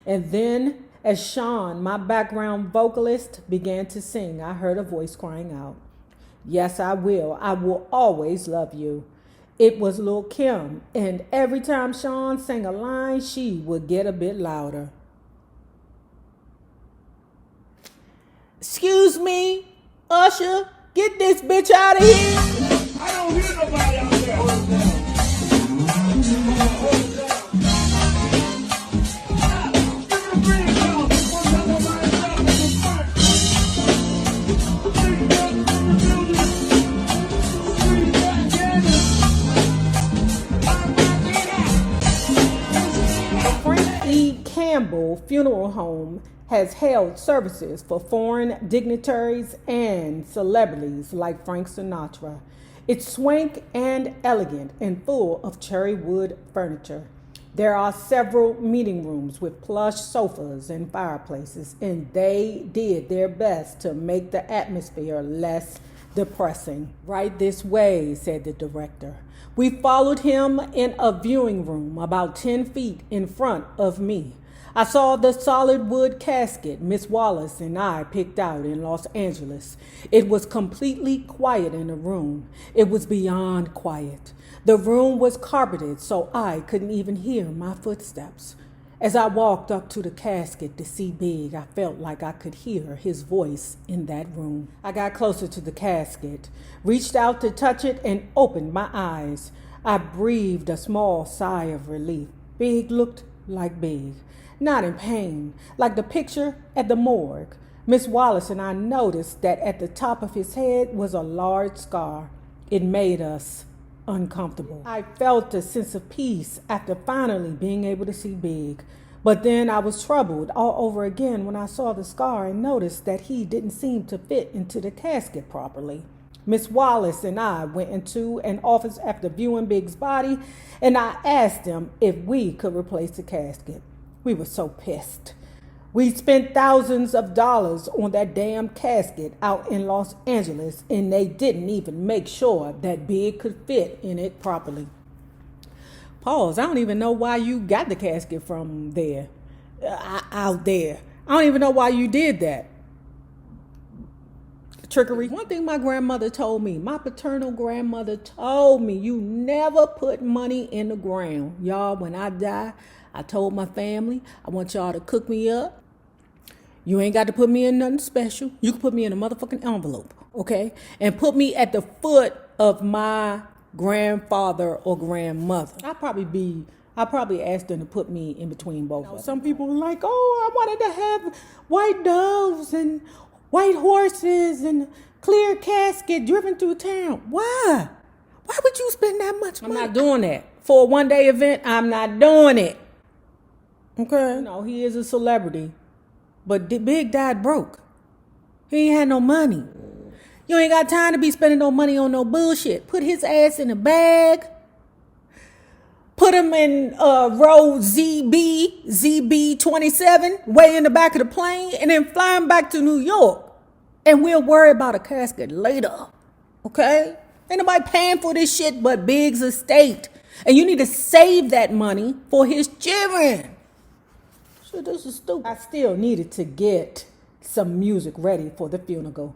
And then, as Sean, my background vocalist, began to sing, I heard a voice crying out, "Yes, I will. I will always love you." It was Lil' Kim, and every time Sean sang a line, she would get a bit louder. "Excuse me, Usher, get this bitch out of here." I don't hear nobody out there. Hold it down. Hold it down. Give it a green bell. One time on my job in the front. Big guns in the building. Sweet back The Frank E. Campbell Funeral Home has held services for foreign dignitaries and celebrities like Frank Sinatra. It's swank and elegant and full of cherry wood furniture. There are several meeting rooms with plush sofas and fireplaces, and they did their best to make the atmosphere less depressing. "Right this way," said the director. We followed him in a viewing room about 10 feet in front of me. I saw the solid wood casket Miss Wallace and I picked out in Los Angeles. It was completely quiet in the room. It was beyond quiet. The room was carpeted, so I couldn't even hear my footsteps. As I walked up to the casket to see Big, I felt like I could hear his voice in that room. I got closer to the casket, reached out to touch it, and opened my eyes. I breathed a small sigh of relief. Big looked like Big. Not in pain, like the picture at the morgue. Miss Wallace and I noticed that at the top of his head was a large scar. It made us uncomfortable. I felt a sense of peace after finally being able to see Big. But then I was troubled all over again when I saw the scar and noticed that he didn't seem to fit into the casket properly. Miss Wallace and I went into an office after viewing Big's body, and I asked them if we could replace the casket. We were so pissed. We spent thousands of dollars on that damn casket out in Los Angeles, and they didn't even make sure that Big could fit in it properly. Pause. I don't even know why you got the casket from there, out there. I don't even know why you did that. Trickery. One thing my grandmother told me, my paternal grandmother told me, you never put money in the ground. Y'all, when I die, I told my family, I want y'all to cook me up. You ain't got to put me in nothing special. You can put me in a motherfucking envelope, okay? And put me at the foot of my grandfather or grandmother. I'll probably ask them to put me in between both of them. Some people were like, oh, I wanted to have white doves and white horses and clear casket driven through town. Why? Why would you spend that much money? I'm not doing that. For a one-day event, I'm not doing it. Okay? No, he is a celebrity. But Big died broke. He ain't had no money. You ain't got time to be spending no money on no bullshit. Put his ass in a bag. Put him in row ZB27, way in the back of the plane, and then fly him back to New York. And we'll worry about a casket later. Okay? Ain't nobody paying for this shit but Big's estate. And you need to save that money for his children. So this is stupid. I still needed to get some music ready for the funeral.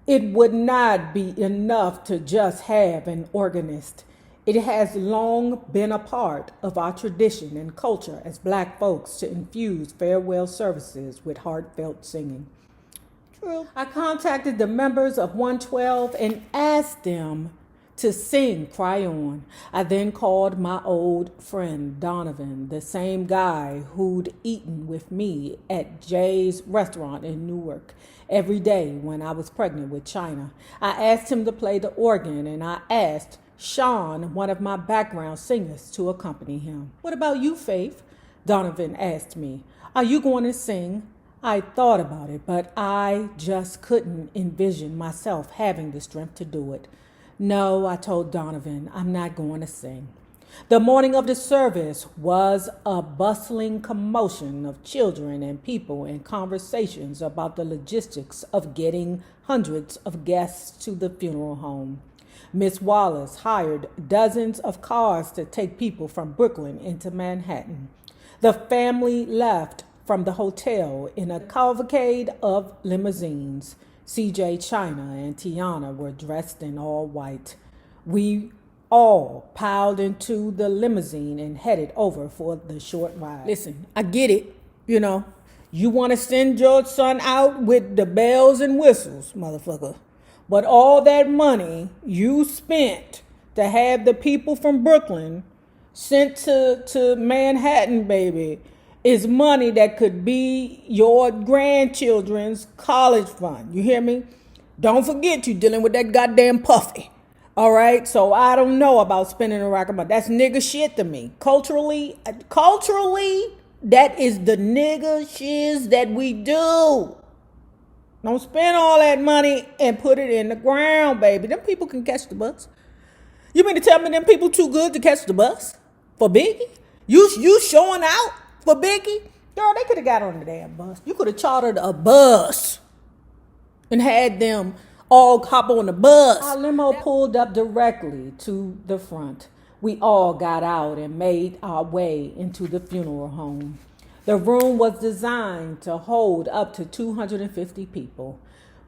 It would not be enough to just have an organist. It has long been a part of our tradition and culture as Black folks to infuse farewell services with heartfelt singing. True. I contacted the members of 112 and asked them to sing Cry On. I then called my old friend Donovan, the same guy who'd eaten with me at Jay's restaurant in Newark every day when I was pregnant with China. I asked him to play the organ, and I asked Sean, one of my background singers, to accompany him. What about you, Faith? Donovan asked me. Are you going to sing? I thought about it, but I just couldn't envision myself having the strength to do it. No, I told Donovan, I'm not going to sing. The morning of the service was a bustling commotion of children and people and conversations about the logistics of getting hundreds of guests to the funeral home. Miss Wallace hired dozens of cars to take people from Brooklyn into Manhattan. The family left from the hotel in a cavalcade of limousines. CJ, China, and Tiana were dressed in all white. We all piled into the limousine and headed over for the short ride. Listen, I get it, you know. You want to send your son out with the bells and whistles, motherfucker. But all that money you spent to have the people from Brooklyn sent to Manhattan, baby, is money that could be your grandchildren's college fund. You hear me? Don't forget you dealing with that goddamn Puffy. All right? So I don't know about spending a rack of money. That's nigga shit to me. Culturally, that is the nigga shiz that we do. Don't spend all that money and put it in the ground, baby. Them people can catch the bus. You mean to tell me them people too good to catch the bus? For Biggie? You showing out for Biggie? Girl, they could have got on the damn bus. You could have chartered a bus and had them all hop on the bus. Our limo pulled up directly to the front. We all got out and made our way into the funeral home. The room was designed to hold up to 250 people.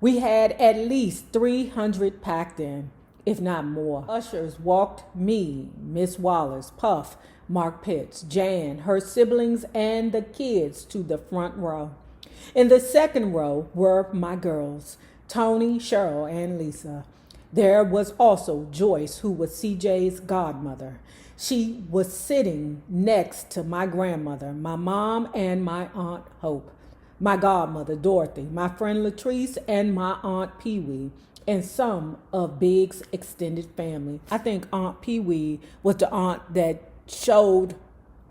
We had at least 300 packed in, if not more. Ushers walked me, Miss Wallace, Puff, Mark Pitts, Jan, her siblings, and the kids to the front row. In the second row were my girls, Tony, Cheryl, and Lisa. There was also Joyce, who was CJ's godmother. She was sitting next to my grandmother, my mom, and my Aunt Hope, my godmother, Dorothy, my friend Latrice, and my Aunt Pee-wee, and some of Big's extended family. I think Aunt Pee-wee was the aunt that showed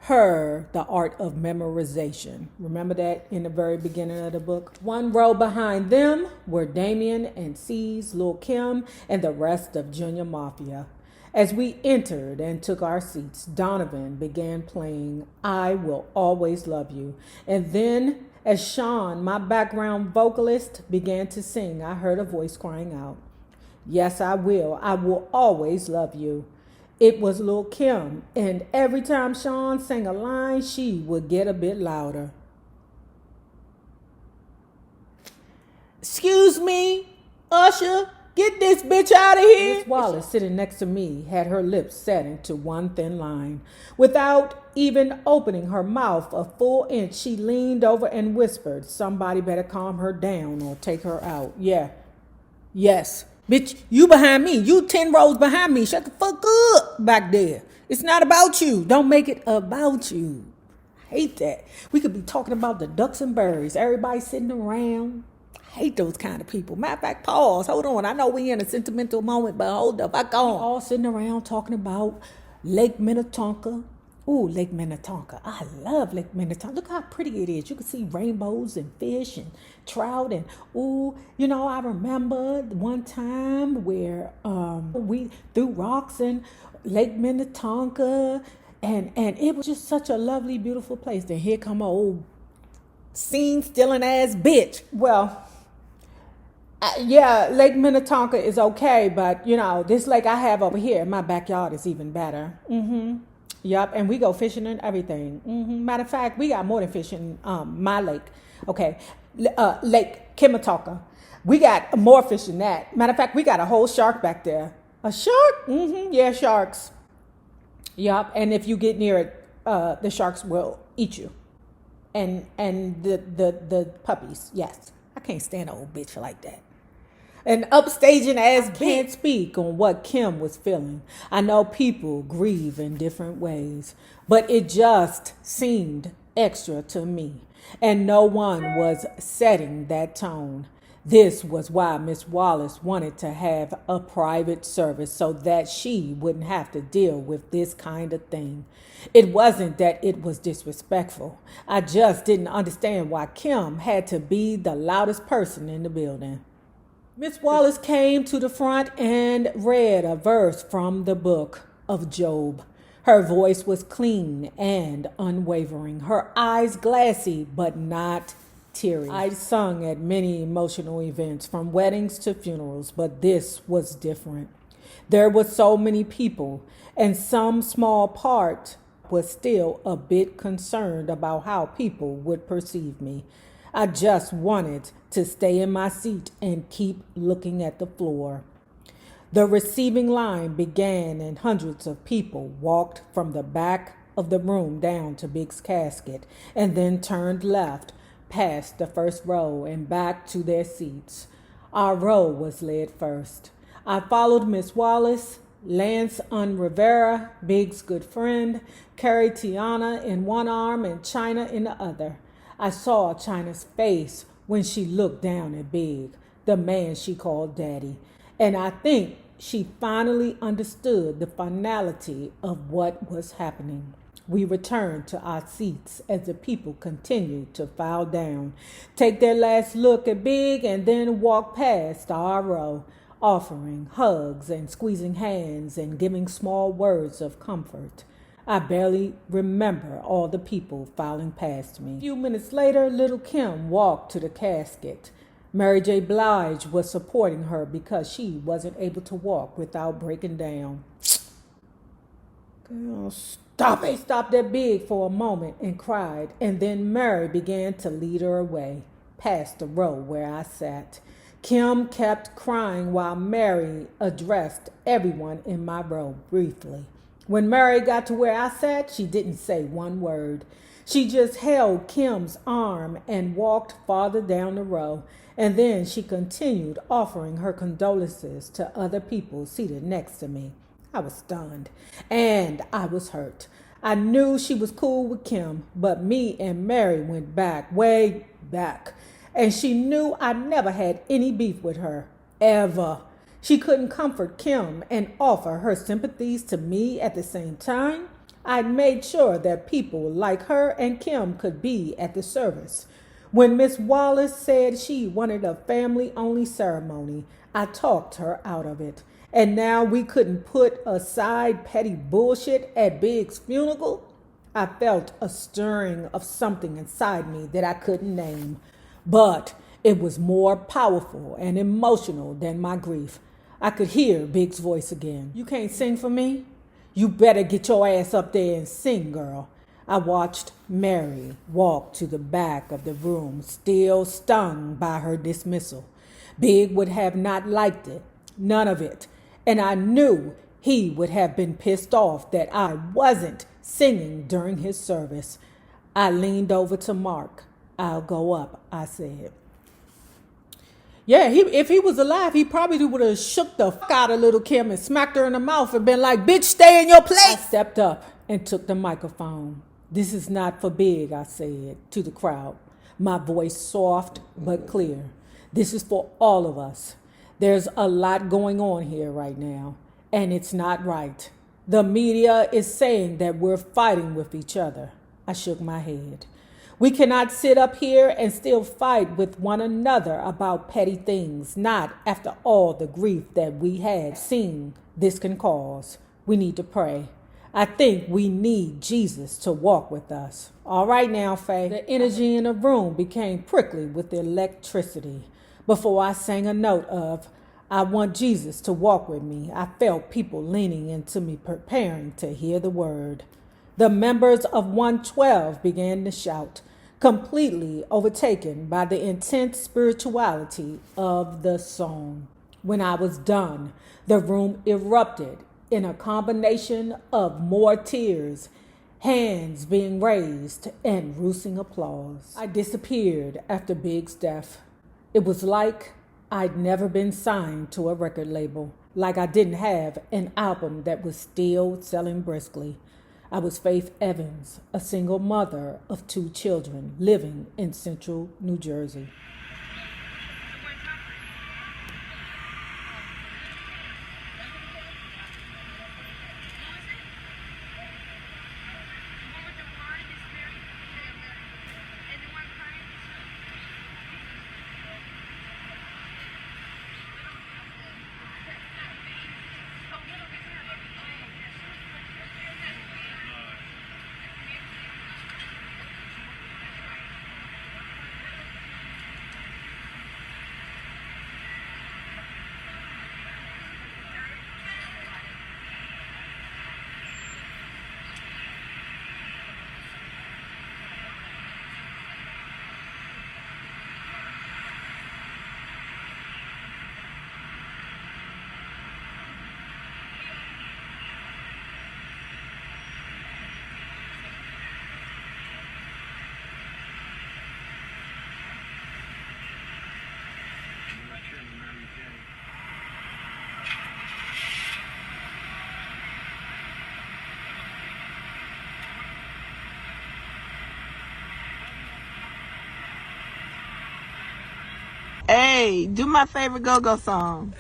her the art of memorization. Remember that in the very beginning of the book? One row behind them were Damien and C's, Lil' Kim, and the rest of Junior Mafia. As we entered and took our seats, Donovan began playing I Will Always Love You. And then as Sean, my background vocalist, began to sing, I heard a voice crying out, "Yes, I will. I will always love you." It was Lil' Kim, and every time Sean sang a line, she would get a bit louder. "Excuse me, Usher, get this bitch out of here." Miss Wallace, sitting next to me, had her lips set into one thin line. Without even opening her mouth a full inch, she leaned over and whispered, "Somebody better calm her down or take her out." Yeah. Yes. Bitch, you behind me. You 10 rows behind me. Shut the fuck up back there. It's not about you. Don't make it about you. I hate that. We could be talking about the ducks and birds. Everybody sitting around. I hate those kind of people. Matter of fact, pause. Hold on. I know we in a sentimental moment, but hold up. Fuck on. All sitting around talking about Lake Minnetonka. Ooh, Lake Minnetonka. I love Lake Minnetonka. Look how pretty it is. You can see rainbows and fish and trout. And ooh, you know, I remember one time where we threw rocks in Lake Minnetonka. And it was just such a lovely, beautiful place. Then here come an old scene-stealing ass bitch. Well, yeah, Lake Minnetonka is okay. But, you know, this lake I have over here in my backyard is even better. Yup, and we go fishing and everything. Matter of fact, we got more than fishing my lake. Okay, Lake Kimmatauka. We got more fish than that. Matter of fact, we got a whole shark back there. A shark? Yeah, sharks. Yup, and if you get near it, the sharks will eat you. And the puppies, yes. I can't stand an old bitch like that. An upstaging ass can't speak on what Kim was feeling. I know people grieve in different ways, but it just seemed extra to me. And no one was setting that tone. This was why Miss Wallace wanted to have a private service so that she wouldn't have to deal with this kind of thing. It wasn't that it was disrespectful. I just didn't understand why Kim had to be the loudest person in the building. Miss Wallace came to the front and read a verse from the book of Job. Her voice was clean and unwavering, her eyes glassy but not teary. I'd sung at many emotional events, from weddings to funerals, but this was different. There were so many people, and some small part was still a bit concerned about how people would perceive me. I just wanted to stay in my seat and keep looking at the floor. The receiving line began, and hundreds of people walked from the back of the room down to Big's casket and then turned left past the first row and back to their seats. Our row was led first. I followed Miss Wallace, Lance Rivera, Big's good friend, carried Tiana in one arm and China in the other. I saw China's face when she looked down at Big, the man she called Daddy, and I think she finally understood the finality of what was happening. We returned to our seats as the people continued to file down, take their last look at Big, and then walk past our row, offering hugs and squeezing hands and giving small words of comfort. I barely remember all the people filing past me. A few minutes later, little Kim walked to the casket. Mary J. Blige was supporting her because she wasn't able to walk without breaking down. Girl, stop it! She stopped at Big for a moment and cried, and then Mary began to lead her away, past the row where I sat. Kim kept crying while Mary addressed everyone in my row briefly. When Mary got to where I sat, she didn't say one word. She just held Kim's arm and walked farther down the row, and then she continued offering her condolences to other people seated next to me. I was stunned, and I was hurt. I knew she was cool with Kim, but me and Mary went back, way back, and she knew I never had any beef with her, ever. She couldn't comfort Kim and offer her sympathies to me at the same time. I'd made sure that people like her and Kim could be at the service. When Miss Wallace said she wanted a family-only ceremony, I talked her out of it. And now we couldn't put aside petty bullshit at Big's funeral? I felt a stirring of something inside me that I couldn't name. But it was more powerful and emotional than my grief. I could hear Big's voice again. You can't sing for me? You better get your ass up there and sing, girl. I watched Mary walk to the back of the room, still stung by her dismissal. Big would have not liked it, none of it, and I knew he would have been pissed off that I wasn't singing during his service. I leaned over to Mark. I'll go up, I said. Yeah, if he was alive, he probably would have shook the fuck out of little Kim and smacked her in the mouth and been like, bitch, stay in your place. I stepped up and took the microphone. This is not for Big, I said to the crowd, my voice soft but clear. This is for all of us. There's a lot going on here right now, and it's not right. The media is saying that we're fighting with each other. I shook my head. We cannot sit up here and still fight with one another about petty things, not after all the grief that we had seen this can cause. We need to pray. I think we need Jesus to walk with us. All right now, Faye. The energy in the room became prickly with electricity. Before I sang a note of, I want Jesus to walk with me, I felt people leaning into me, preparing to hear the word. The members of 112 began to shout, completely overtaken by the intense spirituality of the song. When I was done, the room erupted in a combination of more tears, hands being raised, and rousing applause. I disappeared after Big's death. It was like I'd never been signed to a record label, like I didn't have an album that was still selling briskly. I was Faith Evans, a single mother of 2 children living in central New Jersey. Hey, do my favorite go-go song.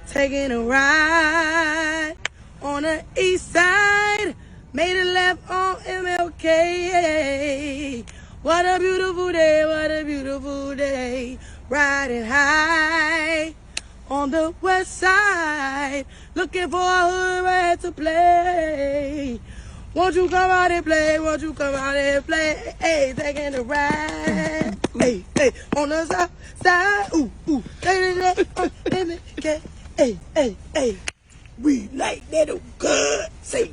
Taking a ride on the east side, made a left on MLK. What a beautiful day, what a beautiful day. Riding high on the west side, looking for a hood rat to play. Won't you come out and play? Won't you come out and play? Hey, taking a ride. Hey, hey, on the south side. Ooh, ooh. MLK. Hey, hey, hey. We like that good. Say